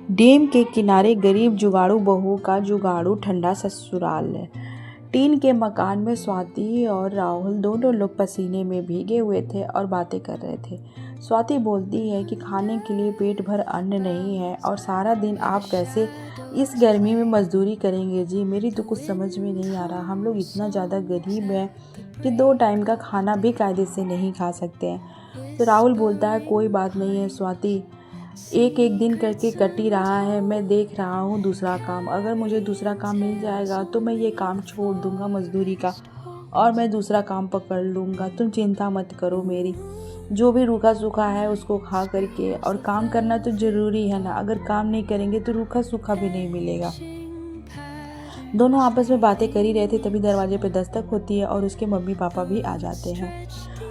Dam के किनारे गरीब जुगाड़ू बहू का जुगाड़ू ठंडा ससुराल है। टीन के मकान में स्वाति और राहुल दोनों लोग पसीने में भीगे हुए थे और बातें कर रहे थे। स्वाति बोलती है कि खाने के लिए पेट भर अन्न नहीं है और सारा दिन आप कैसे इस गर्मी में मजदूरी करेंगे जी। मेरी तो कुछ समझ में नहीं आ रहा। हम लोग इतना ज़्यादा गरीब हैं कि 2 टाइम का खाना भी कायदे से नहीं खा सकते हैं। तो राहुल बोलता है कोई बात नहीं है स्वाति, एक एक दिन करके कट ही रहा है। मैं देख रहा हूँ दूसरा काम, अगर मुझे दूसरा काम मिल जाएगा तो मैं ये काम छोड़ दूँगा मज़दूरी का और मैं दूसरा काम पकड़ लूँगा। तुम चिंता मत करो मेरी, जो भी रूखा सूखा है उसको खा करके, और काम करना तो ज़रूरी है ना। अगर काम नहीं करेंगे तो रूखा सूखा भी नहीं मिलेगा। दोनों आपस में बातें कर ही रहे थे, तभी दरवाजे पर दस्तक होती है और उसके मम्मी पापा भी आ जाते हैं।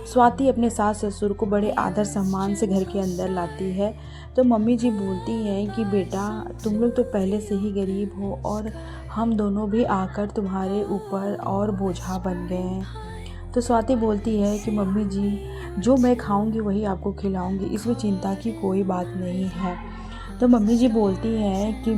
स्वाति अपने सास ससुर को बड़े आदर सम्मान से घर के अंदर लाती है। तो मम्मी जी बोलती हैं कि बेटा तुम लोग तो पहले से ही गरीब हो और हम दोनों भी आकर तुम्हारे ऊपर और बोझा बन गए हैं। तो स्वाति बोलती है कि मम्मी जी जो मैं खाऊंगी वही आपको खिलाऊंगी, इसमें चिंता की कोई बात नहीं है। तो मम्मी जी बोलती हैं कि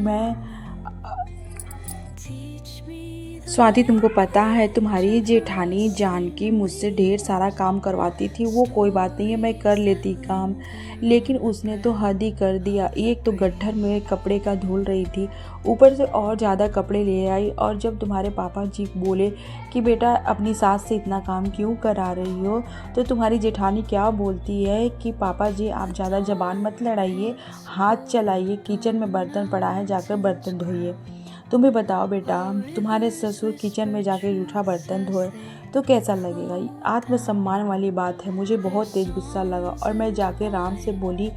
स्वाति तुमको पता है तुम्हारी जेठानी जानकी मुझसे ढेर सारा काम करवाती थी। वो कोई बात नहीं है, मैं कर लेती काम, लेकिन उसने तो हद ही कर दिया। एक तो गट्ठर में कपड़े का धुल रही थी, ऊपर से और ज़्यादा कपड़े ले आई। और जब तुम्हारे पापा जी बोले कि बेटा अपनी सास से इतना काम क्यों करा रही हो, तो तुम्हारी जेठानी क्या बोलती है कि पापा जी आप ज़्यादा ज़बान मत लड़ाइए, हाथ चलाइए, किचन में बर्तन पड़ा है जाकर बर्तन धोइए। तुम्हें बताओ बेटा, तुम्हारे ससुर किचन में जाके जूठा बर्तन धोए तो कैसा लगेगा। आत्मसम्मान वाली बात है। मुझे बहुत तेज गुस्सा लगा और मैं जाके राम से बोली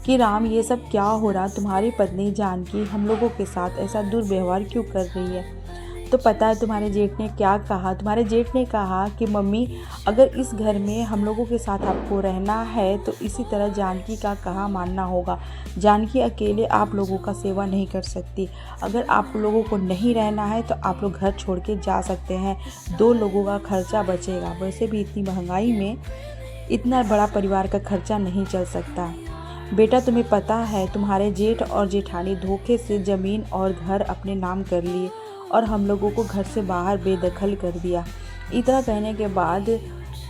कि राम ये सब क्या हो रहा, तुम्हारी पत्नी जानकी हम लोगों के साथ ऐसा दुर्व्यवहार क्यों कर रही है। तो पता है तुम्हारे जेठ ने क्या कहा। तुम्हारे जेठ ने कहा कि मम्मी अगर इस घर में हम लोगों के साथ आपको रहना है तो इसी तरह जानकी का कहा मानना होगा। जानकी अकेले आप लोगों का सेवा नहीं कर सकती। अगर आप लोगों को नहीं रहना है तो आप लोग घर छोड़ के जा सकते हैं, 2 लोगों का खर्चा बचेगा। वैसे भी इतनी महंगाई में इतना बड़ा परिवार का खर्चा नहीं चल सकता। बेटा तुम्हें पता है तुम्हारे जेठ और जेठानी धोखे से ज़मीन और घर अपने नाम कर लिए और हम लोगों को घर से बाहर बेदखल कर दिया। इतना कहने के बाद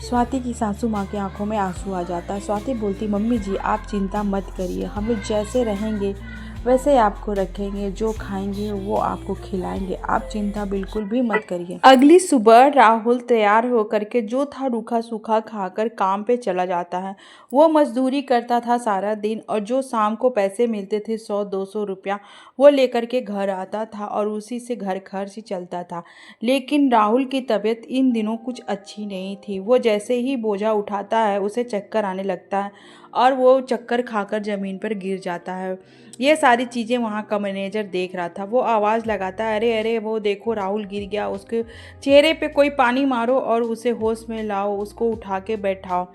स्वाति की सासू माँ की आंखों में आंसू आ जाता है। स्वाति बोलती मम्मी जी आप चिंता मत करिए, हम लोग जैसे रहेंगे वैसे आपको रखेंगे, जो खाएंगे वो आपको खिलाएंगे, आप चिंता बिल्कुल भी मत करिए। अगली सुबह राहुल तैयार होकर के जो था रूखा सूखा खाकर काम पे चला जाता है। वो मजदूरी करता था सारा दिन और जो शाम को पैसे मिलते थे 100-200 रुपया वो लेकर के घर आता था और उसी से घर खर्च चलता था। लेकिन राहुल की तबीयत इन दिनों कुछ अच्छी नहीं थी। वो जैसे ही बोझा उठाता है उसे चक्कर आने लगता है और वो चक्कर खाकर ज़मीन पर गिर जाता है। ये सारी चीज़ें वहाँ का मैनेजर देख रहा था। वो आवाज़ लगाता है अरे अरे वो देखो राहुल गिर गया, उसके चेहरे पे कोई पानी मारो और उसे होश में लाओ, उसको उठा के बैठाओ।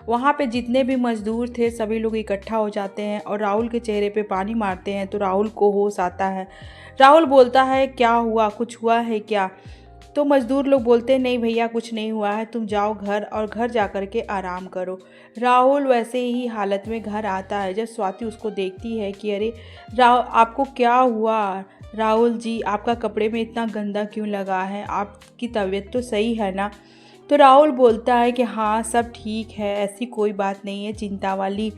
वहाँ पे जितने भी मजदूर थे सभी लोग इकट्ठा हो जाते हैं और राहुल के चेहरे पे पानी मारते हैं तो राहुल को होश आता है। राहुल बोलता है क्या हुआ, कुछ हुआ है क्या। तो मज़दूर लोग बोलते हैं नहीं भैया कुछ नहीं हुआ है, तुम जाओ घर और घर जा कर के आराम करो। राहुल वैसे ही हालत में घर आता है। जब स्वाति उसको देखती है कि अरे राहुल आपको क्या हुआ, राहुल जी आपका कपड़े में इतना गंदा क्यों लगा है, आपकी तबीयत तो सही है ना। तो राहुल बोलता है कि हाँ सब ठीक है, ऐसी कोई बात नहीं है चिंता वाली।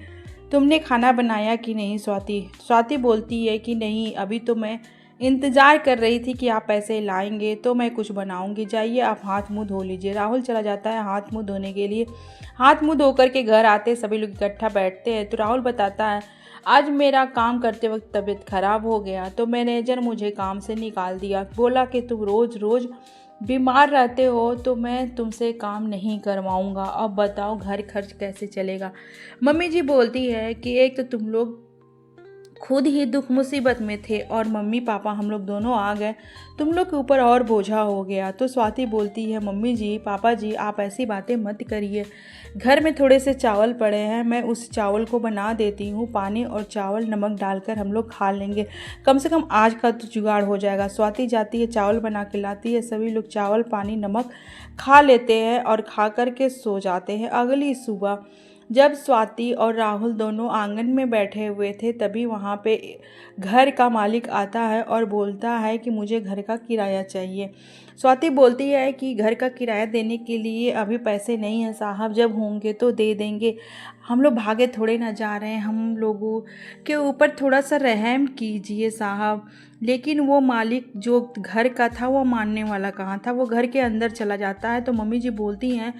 तुमने खाना बनाया कि नहीं स्वाति। स्वाति बोलती है कि नहीं अभी तो मैं इंतज़ार कर रही थी कि आप पैसे लाएंगे तो मैं कुछ बनाऊंगी, जाइए आप हाथ मुंह धो लीजिए। राहुल चला जाता है हाथ मुंह धोने के लिए। हाथ मुंह धो करके घर आते सभी लोग इकट्ठा बैठते हैं तो राहुल बताता है आज मेरा काम करते वक्त तबीयत ख़राब हो गया तो मैनेजर मुझे काम से निकाल दिया, बोला कि तुम रोज़ रोज़ बीमार रहते हो तो मैं तुमसे काम नहीं करवाऊँगा। अब बताओ घर खर्च कैसे चलेगा। मम्मी जी बोलती है कि एक तो तुम लोग खुद ही दुख मुसीबत में थे और मम्मी पापा हम लोग दोनों आ गए, तुम लोग के ऊपर और बोझा हो गया। तो स्वाति बोलती है मम्मी जी पापा जी आप ऐसी बातें मत करिए, घर में थोड़े से चावल पड़े हैं, मैं उस चावल को बना देती हूँ, पानी और चावल नमक डालकर हम लोग खा लेंगे, कम से कम आज का तो जुगाड़ हो जाएगा। स्वाति जाती है चावल बना के लाती है, सभी लोग चावल पानी नमक खा लेते हैं और खा कर के सो जाते हैं। अगली सुबह जब स्वाति और राहुल दोनों आंगन में बैठे हुए थे तभी वहाँ पे घर का मालिक आता है और बोलता है कि मुझे घर का किराया चाहिए। स्वाति बोलती है कि घर का किराया देने के लिए अभी पैसे नहीं हैं साहब, जब होंगे तो दे देंगे। हम लोग भागे थोड़े ना जा रहे हैं, हम लोगों के ऊपर थोड़ा सा रहम कीजिए साहब। लेकिन वो मालिक जो घर का था वो मानने वाला कहाँ था, वो घर के अंदर चला जाता है। तो मम्मी जी बोलती हैं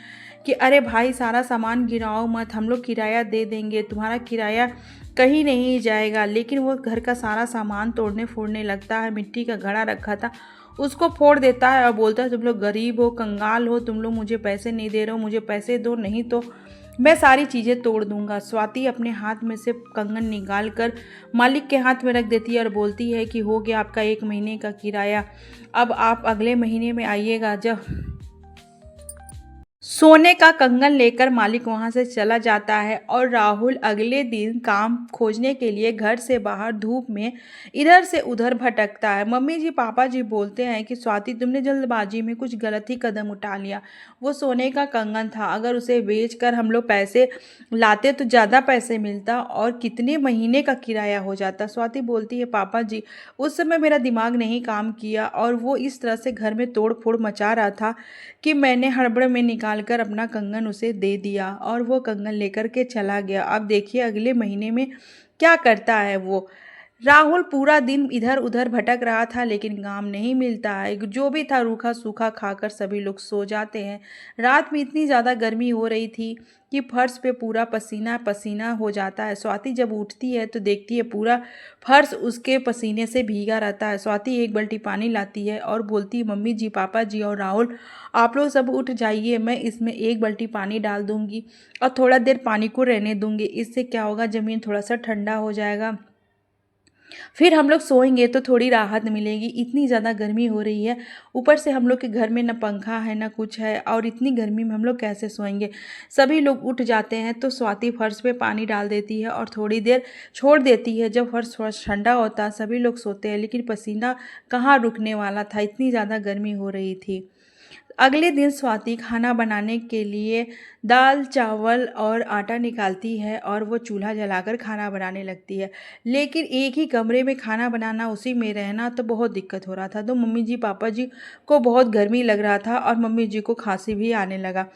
कि अरे भाई सारा सामान गिराओ मत, हम लोग किराया दे देंगे, तुम्हारा किराया कहीं नहीं जाएगा। लेकिन वो घर का सारा सामान तोड़ने फोड़ने लगता है। मिट्टी का घड़ा रखा था उसको फोड़ देता है और बोलता है तुम लोग गरीब हो, कंगाल हो, तुम लोग मुझे पैसे नहीं दे रहे हो, मुझे पैसे दो नहीं तो मैं सारी चीज़ें तोड़ दूंगा। स्वाति अपने हाथ में से कंगन निकाल कर मालिक के हाथ में रख देती है और बोलती है कि हो गया आपका 1 महीने का किराया, अब आप अगले महीने में आइएगा। जब सोने का कंगन लेकर मालिक वहां से चला जाता है और राहुल अगले दिन काम खोजने के लिए घर से बाहर धूप में इधर से उधर भटकता है। मम्मी जी पापा जी बोलते हैं कि स्वाति तुमने जल्दबाजी में कुछ गलत ही कदम उठा लिया। वो सोने का कंगन था, अगर उसे बेचकर हम लोग पैसे लाते तो ज़्यादा पैसे मिलता और कितने महीने का किराया हो जाता। स्वाति बोलती है पापा जी उस समय मेरा दिमाग नहीं काम किया और वो इस तरह से घर में तोड़ फोड़ मचा रहा था कि मैंने हड़बड़ में निकाल कर अपना कंगन उसे दे दिया और वो कंगन लेकर के चला गया। अब देखिए अगले महीने में क्या करता है वो। राहुल पूरा दिन इधर उधर भटक रहा था लेकिन काम नहीं मिलता है। जो भी था रूखा सूखा खाकर सभी लोग सो जाते हैं। रात में इतनी ज़्यादा गर्मी हो रही थी कि फर्श पे पूरा पसीना पसीना हो जाता है। स्वाति जब उठती है तो देखती है पूरा फर्श उसके पसीने से भीगा रहता है। स्वाति एक बाल्टी पानी लाती है और बोलती है मम्मी जी पापा जी और राहुल आप लोग सब उठ जाइए, मैं इसमें एक बाल्टी पानी डाल दूंगी और थोड़ा देर पानी को रहने दूंगी। इससे क्या होगा, ज़मीन थोड़ा सा ठंडा हो जाएगा, फिर हम लोग सोएंगे तो थोड़ी राहत मिलेगी। इतनी ज़्यादा गर्मी हो रही है, ऊपर से हम लोग के घर में न पंखा है न कुछ है और इतनी गर्मी में हम लोग कैसे सोएंगे। सभी लोग उठ जाते हैं तो स्वाति फर्श पे पानी डाल देती है और थोड़ी देर छोड़ देती है। जब फर्श थोड़ा ठंडा होता है सभी लोग सोते हैं, लेकिन पसीना कहाँ रुकने वाला था, इतनी ज़्यादा गर्मी हो रही थी। अगले दिन स्वाति खाना बनाने के लिए दाल चावल और आटा निकालती है और वो चूल्हा जलाकर खाना बनाने लगती है। लेकिन एक ही कमरे में खाना बनाना, उसी में रहना तो बहुत दिक्कत हो रहा था। तो मम्मी जी पापा जी को बहुत गर्मी लग रहा था और मम्मी जी को खांसी भी आने लगा।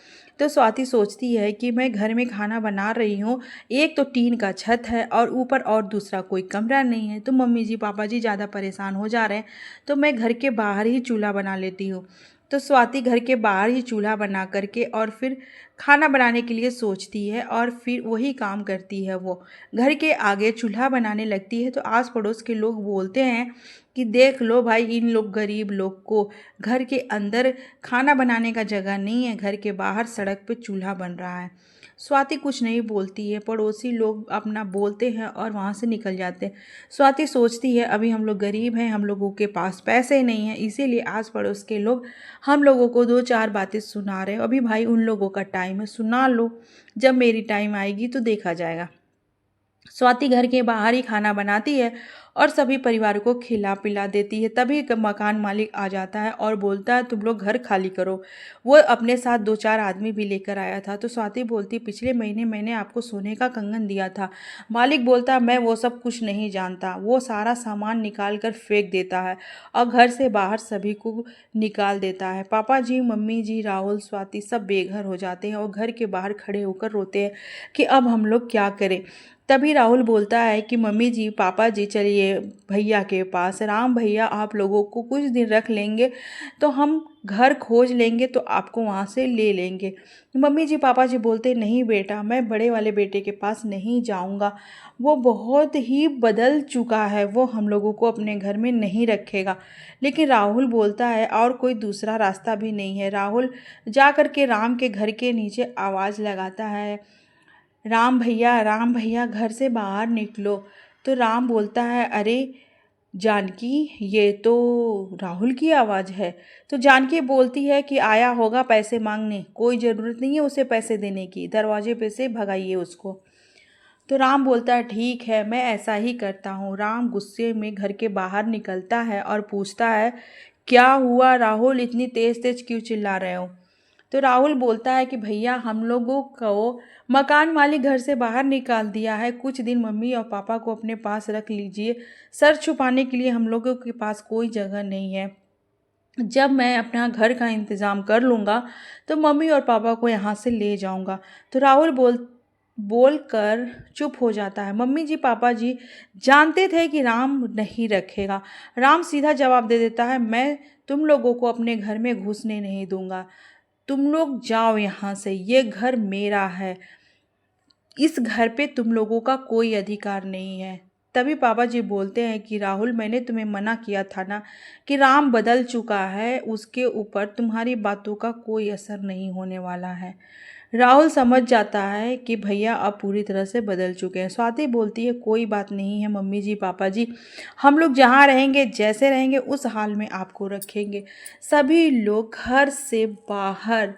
तो स्वाति सोचती है कि मैं घर में खाना बना रही हूँ, एक तो टीन का छत है और ऊपर और दूसरा कोई कमरा नहीं है, तो मम्मी जी पापा जी ज़्यादा परेशान हो जा रहे हैं, तो मैं घर के बाहर ही चूल्हा बना लेती हूँ। तो स्वाति घर के बाहर ही चूल्हा बना करके और फिर खाना बनाने के लिए सोचती है और फिर वही काम करती है। वो घर के आगे चूल्हा बनाने लगती है तो आस पड़ोस के लोग बोलते हैं कि देख लो भाई, इन लोग गरीब लोग को घर के अंदर खाना बनाने का जगह नहीं है, घर के बाहर सड़क पे चूल्हा बन रहा है। स्वाति कुछ नहीं बोलती है, पड़ोसी लोग अपना बोलते हैं और वहाँ से निकल जाते हैं। स्वाति सोचती है अभी हम लोग गरीब हैं, हम लोगों के पास पैसे नहीं हैं, इसीलिए आस पड़ोस के लोग हम लोगों को दो चार बातें सुना रहे हैं। अभी भाई उन लोगों का टाइम है, सुना लो, जब मेरी टाइम आएगी तो देखा जाएगा। स्वाति घर के बाहर ही खाना बनाती है और सभी परिवार को खिला पिला देती है। तभी एक मकान मालिक आ जाता है और बोलता है तुम लोग घर खाली करो। वो अपने साथ दो चार आदमी भी लेकर आया था। तो स्वाति बोलती पिछले महीने मैंने आपको सोने का कंगन दिया था। मालिक बोलता मैं वो सब कुछ नहीं जानता। वो सारा सामान निकाल कर फेंक देता है और घर से बाहर सभी को निकाल देता है। पापा जी मम्मी जी राहुल स्वाति सब बेघर हो जाते हैं और घर के बाहर खड़े होकर रोते हैं कि अब हम लोग क्या करें। तभी राहुल बोलता है कि मम्मी जी पापा जी चलिए भैया के पास, राम भैया आप लोगों को कुछ दिन रख लेंगे तो हम घर खोज लेंगे तो आपको वहाँ से ले लेंगे। मम्मी जी पापा जी बोलते नहीं बेटा, मैं बड़े वाले बेटे के पास नहीं जाऊँगा, वो बहुत ही बदल चुका है, वो हम लोगों को अपने घर में नहीं रखेगा। लेकिन राहुल बोलता है और कोई दूसरा रास्ता भी नहीं है। राहुल जा कर के राम के घर के नीचे आवाज़ लगाता है, राम भैया घर से बाहर निकलो। तो राम बोलता है अरे जानकी, ये तो राहुल की आवाज़ है। तो जानकी बोलती है कि आया होगा पैसे मांगने, कोई ज़रूरत नहीं है उसे पैसे देने की, दरवाजे पे से भगाइए उसको। तो राम बोलता है ठीक है मैं ऐसा ही करता हूँ। राम गुस्से में घर के बाहर निकलता है और पूछता है क्या हुआ राहुल, इतनी तेज तेज क्यों चिल्ला रहे हो। तो राहुल बोलता है कि भैया हम लोगों को मकान मालिक घर से बाहर निकाल दिया है, कुछ दिन मम्मी और पापा को अपने पास रख लीजिए, सर छुपाने के लिए हम लोगों के पास कोई जगह नहीं है। जब मैं अपना घर का इंतज़ाम कर लूँगा तो मम्मी और पापा को यहाँ से ले जाऊँगा। तो राहुल बोल कर चुप हो जाता है। मम्मी जी पापा जी जानते थे कि राम नहीं रखेगा। राम सीधा जवाब दे देता है, मैं तुम लोगों को अपने घर में घुसने नहीं दूंगा, तुम लोग जाओ यहाँ से, ये घर मेरा है, इस घर पे तुम लोगों का कोई अधिकार नहीं है। तभी पापा जी बोलते हैं कि राहुल मैंने तुम्हें मना किया था ना कि राम बदल चुका है, उसके ऊपर तुम्हारी बातों का कोई असर नहीं होने वाला है। राहुल समझ जाता है कि भैया अब पूरी तरह से बदल चुके हैं। स्वाति बोलती है कोई बात नहीं है मम्मी जी पापा जी, हम लोग जहाँ रहेंगे जैसे रहेंगे उस हाल में आपको रखेंगे। सभी लोग घर से बाहर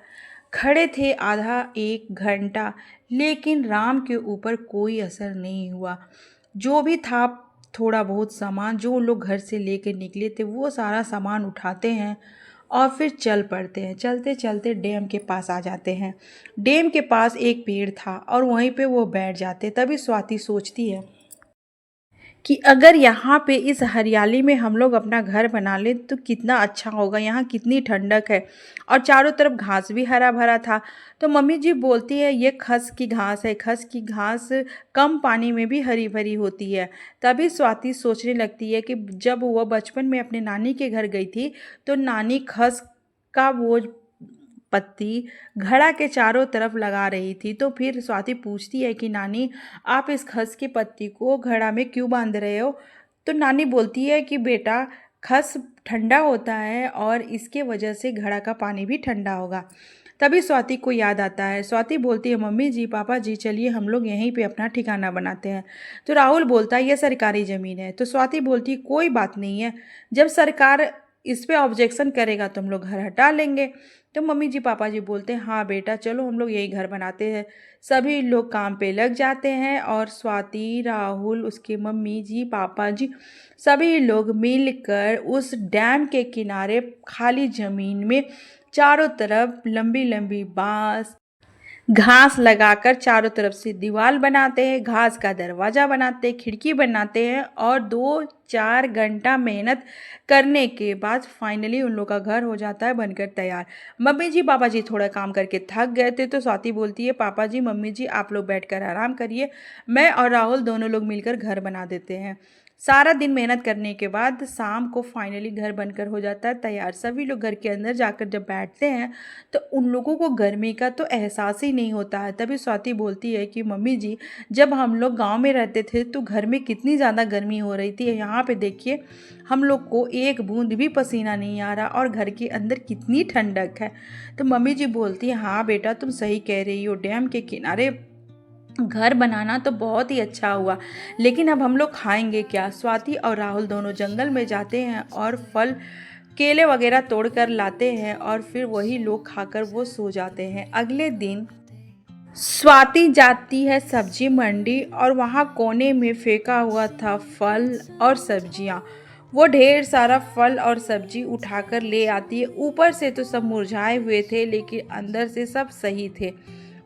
खड़े थे आधा एक घंटा, लेकिन राम के ऊपर कोई असर नहीं हुआ। जो भी था थोड़ा बहुत सामान जो उन लोग घर से लेकर निकले थे वो सारा सामान उठाते हैं और फिर चल पड़ते हैं। चलते चलते डैम के पास आ जाते हैं। डैम के पास एक पेड़ था और वहीं पे वो बैठ जाते। तभी स्वाति सोचती है कि अगर यहाँ पे इस हरियाली में हम लोग अपना घर बना लें तो कितना अच्छा होगा, यहाँ कितनी ठंडक है और चारों तरफ घास भी हरा भरा था। तो मम्मी जी बोलती है ये खस की घास है, खस की घास कम पानी में भी हरी भरी होती है। तभी स्वाति सोचने लगती है कि जब वह बचपन में अपने नानी के घर गई थी तो नानी खस का वो पत्ती घड़ा के चारों तरफ लगा रही थी। तो फिर स्वाति पूछती है कि नानी आप इस खस की पत्ती को घड़ा में क्यों बांध रहे हो? तो नानी बोलती है कि बेटा खस ठंडा होता है और इसके वजह से घड़ा का पानी भी ठंडा होगा। तभी स्वाति को याद आता है। स्वाति बोलती है मम्मी जी पापा जी चलिए हम लोग यहीं पे अपना ठिकाना बनाते हैं। तो राहुल बोलता है ये सरकारी ज़मीन है। तो स्वाति बोलती है कोई बात नहीं है, जब सरकार इस पे ऑब्जेक्शन करेगा तो हम लोग घर हटा लेंगे। तो मम्मी जी पापा जी बोलते हैं हाँ बेटा चलो हम लोग यही घर बनाते हैं। सभी लोग काम पे लग जाते हैं और स्वाति राहुल उसके मम्मी जी पापा जी सभी लोग मिलकर उस डैम के किनारे खाली ज़मीन में चारों तरफ लंबी लंबी बांस घास लगाकर चारों तरफ से दीवार बनाते हैं, घास का दरवाज़ा बनाते हैं, खिड़की बनाते हैं और 2-4 घंटा मेहनत करने के बाद फाइनली उन लोग का घर हो जाता है बनकर तैयार। मम्मी जी पापा जी थोड़ा काम करके थक गए थे तो स्वाति बोलती है पापा जी मम्मी जी आप लोग बैठकर आराम करिए, मैं और राहुल दोनों लोग मिलकर घर बना देते हैं। सारा दिन मेहनत करने के बाद शाम को फाइनली घर बनकर हो जाता है तैयार। सभी लोग घर के अंदर जाकर जब बैठते हैं तो उन लोगों को गर्मी का तो एहसास ही नहीं होता है। तभी स्वाति बोलती है कि मम्मी जी जब हम लोग गांव में रहते थे तो घर में कितनी ज़्यादा गर्मी हो रही थी, यहाँ पे देखिए हम लोग को एक बूंद भी पसीना नहीं आ रहा और घर के अंदर कितनी ठंडक है। तो मम्मी जी बोलती है हाँ बेटा तुम सही कह रही हो, डैम के किनारे घर बनाना तो बहुत ही अच्छा हुआ, लेकिन अब हम लोग खाएंगे क्या? स्वाति और राहुल दोनों जंगल में जाते हैं और फल केले वगैरह तोड़ कर लाते हैं और फिर वही लोग खाकर वो सो जाते हैं। अगले दिन स्वाति जाती है सब्जी मंडी और वहाँ कोने में फेंका हुआ था फल और सब्जियाँ। वो ढेर सारा फल और सब्जी उठाकर ले आती है। ऊपर से तो सब मुरझाए हुए थे लेकिन अंदर से सब सही थे।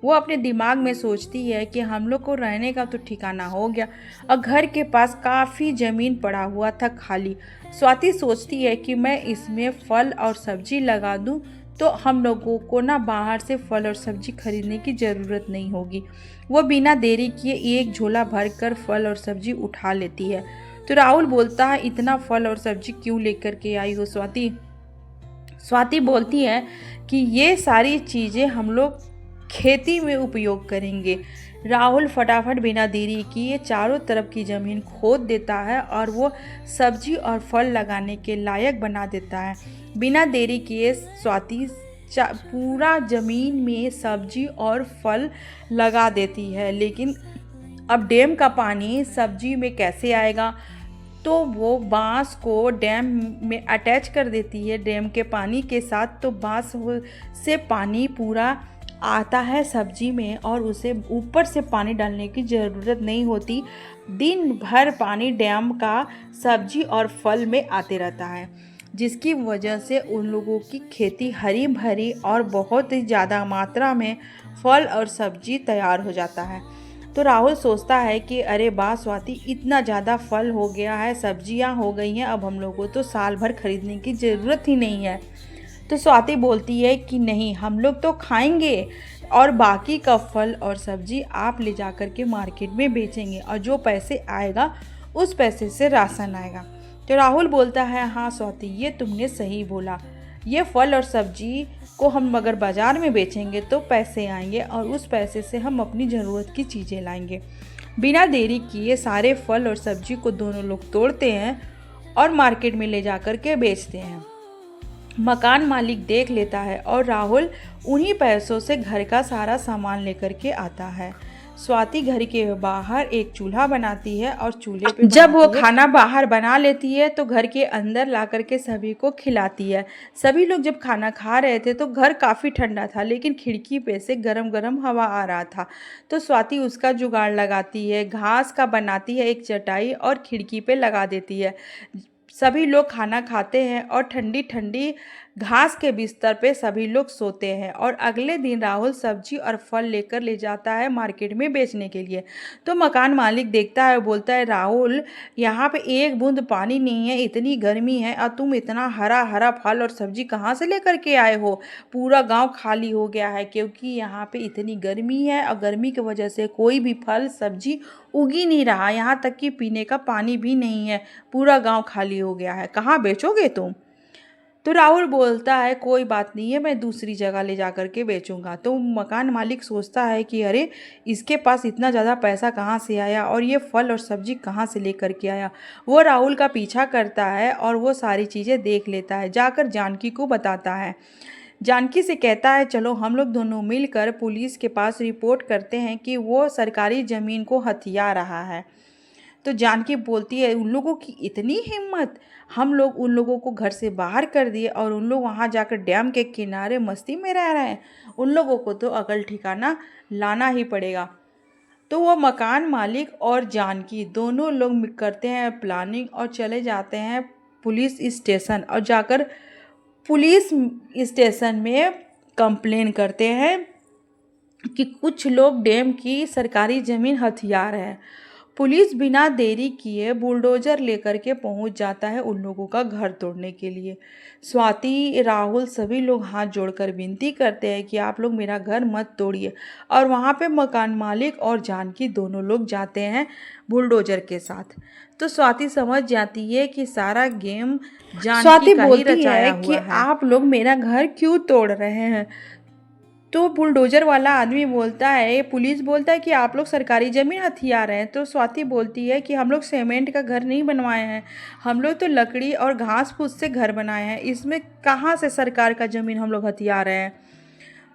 वो अपने दिमाग में सोचती है कि हम लोग को रहने का तो ठिकाना हो गया और घर के पास काफ़ी ज़मीन पड़ा हुआ था खाली। स्वाति सोचती है कि मैं इसमें फल और सब्जी लगा दूं तो हम लोगों को ना बाहर से फल और सब्जी खरीदने की ज़रूरत नहीं होगी। वो बिना देरी किए एक झोला भर कर फल और सब्जी उठा लेती है। तो राहुल बोलता है इतना फल और सब्जी क्यों लेकर के आई हो स्वाति? स्वाति बोलती है कि ये सारी चीज़ें हम लोग खेती में उपयोग करेंगे। राहुल फटाफट बिना देरी किए चारों तरफ की ज़मीन खोद देता है और वो सब्जी और फल लगाने के लायक बना देता है। बिना देरी किए स्वाति पूरा ज़मीन में सब्जी और फल लगा देती है। लेकिन अब डैम का पानी सब्जी में कैसे आएगा? तो वो बांस को डैम में अटैच कर देती है डैम के पानी के साथ। तो बांस से पानी पूरा आता है सब्जी में और उसे ऊपर से पानी डालने की ज़रूरत नहीं होती। दिन भर पानी डैम का सब्जी और फल में आते रहता है। जिसकी वजह से उन लोगों की खेती हरी भरी और बहुत ही ज़्यादा मात्रा में फल और सब्जी तैयार हो जाता है। तो राहुल सोचता है कि अरे वाह स्वाति, इतना ज़्यादा फल हो गया है, सब्जियां हो गई हैं, अब हम लोगों को तो साल भर खरीदने की ज़रूरत ही नहीं है। तो स्वाति बोलती है कि नहीं, हम लोग तो खाएंगे और बाकी का फल और सब्जी आप ले जा कर के मार्केट में बेचेंगे और जो पैसे आएगा उस पैसे से राशन आएगा। तो राहुल बोलता है हाँ स्वाति, ये तुमने सही बोला, ये फल और सब्जी को हम अगर बाज़ार में बेचेंगे तो पैसे आएंगे और उस पैसे से हम अपनी ज़रूरत की चीज़ें लाएंगे। बिना देरी किए सारे फल और सब्जी को दोनों लोग तोड़ते हैं और मार्केट में ले जाकर के बेचते हैं। मकान मालिक देख लेता है और राहुल उन्हीं पैसों से घर का सारा सामान लेकर के आता है। स्वाति घर के बाहर एक चूल्हा बनाती है और चूल्हे पे जब वो खाना बाहर बना लेती है तो घर के अंदर ला करके सभी को खिलाती है। सभी लोग जब खाना खा रहे थे तो घर काफ़ी ठंडा था, लेकिन खिड़की पे से गरम गरम हवा आ रहा था। तो स्वाति उसका जुगाड़ लगाती है, घास का बनाती है एक चटाई और खिड़की पे लगा देती है। सभी लोग खाना खाते हैं और ठंडी ठंडी घास के बिस्तर पे सभी लोग सोते हैं। और अगले दिन राहुल सब्जी और फल लेकर ले जाता है मार्केट में बेचने के लिए। तो मकान मालिक देखता है, बोलता है राहुल, यहाँ पे एक बूंद पानी नहीं है, इतनी गर्मी है और तुम इतना हरा हरा फल और सब्जी कहाँ से लेकर के आए हो? पूरा गांव खाली हो गया है क्योंकि यहाँ पे इतनी गर्मी है और गर्मी की वजह से कोई भी फल सब्जी उग ही नहीं रहा, यहाँ तक कि पीने का पानी भी नहीं है, पूरा गांव खाली हो गया है, कहाँ बेचोगे तुम? तो राहुल बोलता है कोई बात नहीं है, मैं दूसरी जगह ले जा कर के बेचूंगा। तो मकान मालिक सोचता है कि अरे इसके पास इतना ज़्यादा पैसा कहाँ से आया और ये फल और सब्जी कहाँ से लेकर के आया। वो राहुल का पीछा करता है और वो सारी चीज़ें देख लेता है, जाकर जानकी को बताता है। जानकी से कहता है चलो हम लोग दोनों मिलकर पुलिस के पास रिपोर्ट करते हैं कि वो सरकारी ज़मीन को हथिया रहा है। तो जानकी बोलती है उन लोगों की इतनी हिम्मत, हम लोग उन लोगों को घर से बाहर कर दिए और उन लोग वहाँ जाकर डैम के किनारे मस्ती में रह रहे हैं, उन लोगों को तो अकल ठिकाना लाना ही पड़ेगा। तो वो मकान मालिक और जानकी दोनों लोग करते हैं प्लानिंग और चले जाते हैं पुलिस स्टेशन और जाकर पुलिस स्टेशन में कंप्लेन करते हैं कि कुछ लोग डैम की सरकारी ज़मीन हथिया रहे हैं। पुलिस बिना देरी किए बुलडोजर लेकर के पहुंच जाता है उन लोगों का घर तोड़ने के लिए। स्वाति, राहुल सभी लोग हाथ जोड़कर विनती करते हैं कि आप लोग मेरा घर मत तोड़िए और वहां पे मकान मालिक और जानकी दोनों लोग जाते हैं बुलडोजर के साथ। तो स्वाति समझ जाती है कि सारा गेम जानकी का ही रचाया हुआ है कि आप लोग मेरा घर क्यों तोड़ रहे हैं। तो बुलडोजर वाला आदमी बोलता है, पुलिस बोलता है कि आप लोग सरकारी ज़मीन हथिया रहे हैं। तो स्वाति बोलती है कि हम लोग सीमेंट का घर नहीं बनवाए हैं, हम लोग तो लकड़ी और घास फूस से घर बनाए हैं, इसमें कहाँ से सरकार का ज़मीन हम लोग हथिया रहे हैं।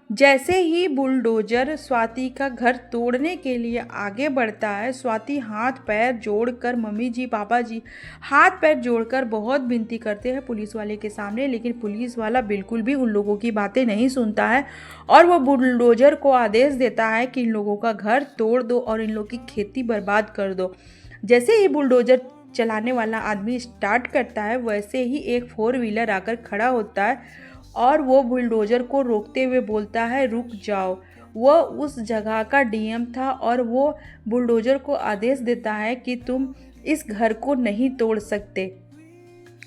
जैसे ही बुलडोजर स्वाति का घर तोड़ने के लिए आगे बढ़ता है, स्वाति हाथ पैर जोड़कर, मम्मी जी पापा जी हाथ पैर जोड़कर बहुत विनती करते हैं पुलिस वाले के सामने, लेकिन पुलिस वाला बिल्कुल भी उन लोगों की बातें नहीं सुनता है और वो बुलडोजर को आदेश देता है कि इन लोगों का घर तोड़ दो और इन लोगों की खेती बर्बाद कर दो। जैसे ही बुलडोजर चलाने वाला आदमी स्टार्ट करता है, वैसे ही एक 4 व्हीलर आकर खड़ा होता है और वो बुलडोजर को रोकते हुए बोलता है रुक जाओ। वो उस जगह का डीएम था और वो बुलडोजर को आदेश देता है कि तुम इस घर को नहीं तोड़ सकते,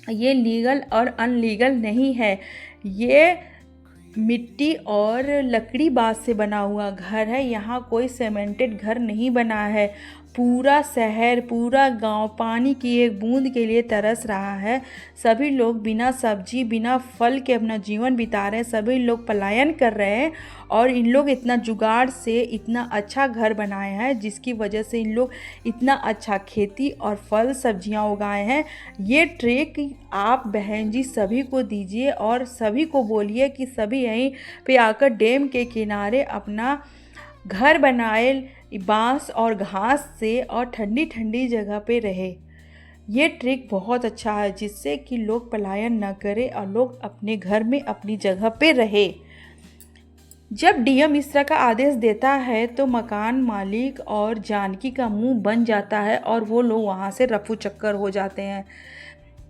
ये लीगल और अनलीगल नहीं है, ये मिट्टी और लकड़ी बाँस से बना हुआ घर है, यहाँ कोई सीमेंटेड घर नहीं बना है। पूरा शहर, पूरा गांव पानी की एक बूंद के लिए तरस रहा है। सभी लोग बिना सब्जी बिना फल के अपना जीवन बिता रहे हैं, सभी लोग पलायन कर रहे हैं और इन लोग इतना जुगाड़ से इतना अच्छा घर बनाए हैं जिसकी वजह से इन लोग इतना अच्छा खेती और फल सब्जियां उगाए हैं। ये ट्रिक आप बहन जी सभी को दीजिए और सभी को बोलिए कि सभी यहीं पे आकर डैम के किनारे अपना घर बनाए बांस और घास से और ठंडी ठंडी जगह पे रहे। ये ट्रिक बहुत अच्छा है जिससे कि लोग पलायन न करें और लोग अपने घर में अपनी जगह पे रहे। जब डीएम इस तरह का आदेश देता है तो मकान मालिक और जानकी का मुंह बन जाता है और वो लोग वहाँ से रफू चक्कर हो जाते हैं।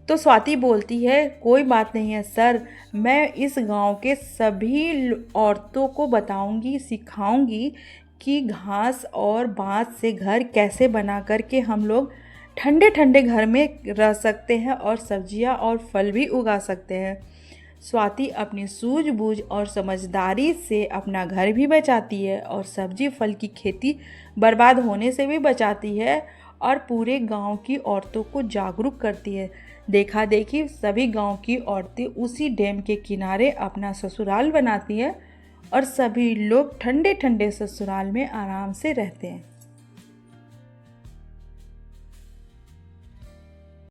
तो स्वाति बोलती है, कोई बात नहीं है सर, मैं इस गांव के सभी औरतों को बताऊंगी, सिखाऊंगी कि घास और बांस से घर कैसे बना करके हम लोग ठंडे ठंडे घर में रह सकते हैं और सब्जियां और फल भी उगा सकते हैं। स्वाति अपनी सूझबूझ और समझदारी से अपना घर भी बचाती है और सब्जी फल की खेती बर्बाद होने से भी बचाती है और पूरे गांव की औरतों को जागरूक करती है। देखा देखी सभी गांव की औरतें उसी डैम के किनारे अपना ससुराल बनाती हैं और सभी लोग ठंडे ठंडे ससुराल में आराम से रहते हैं।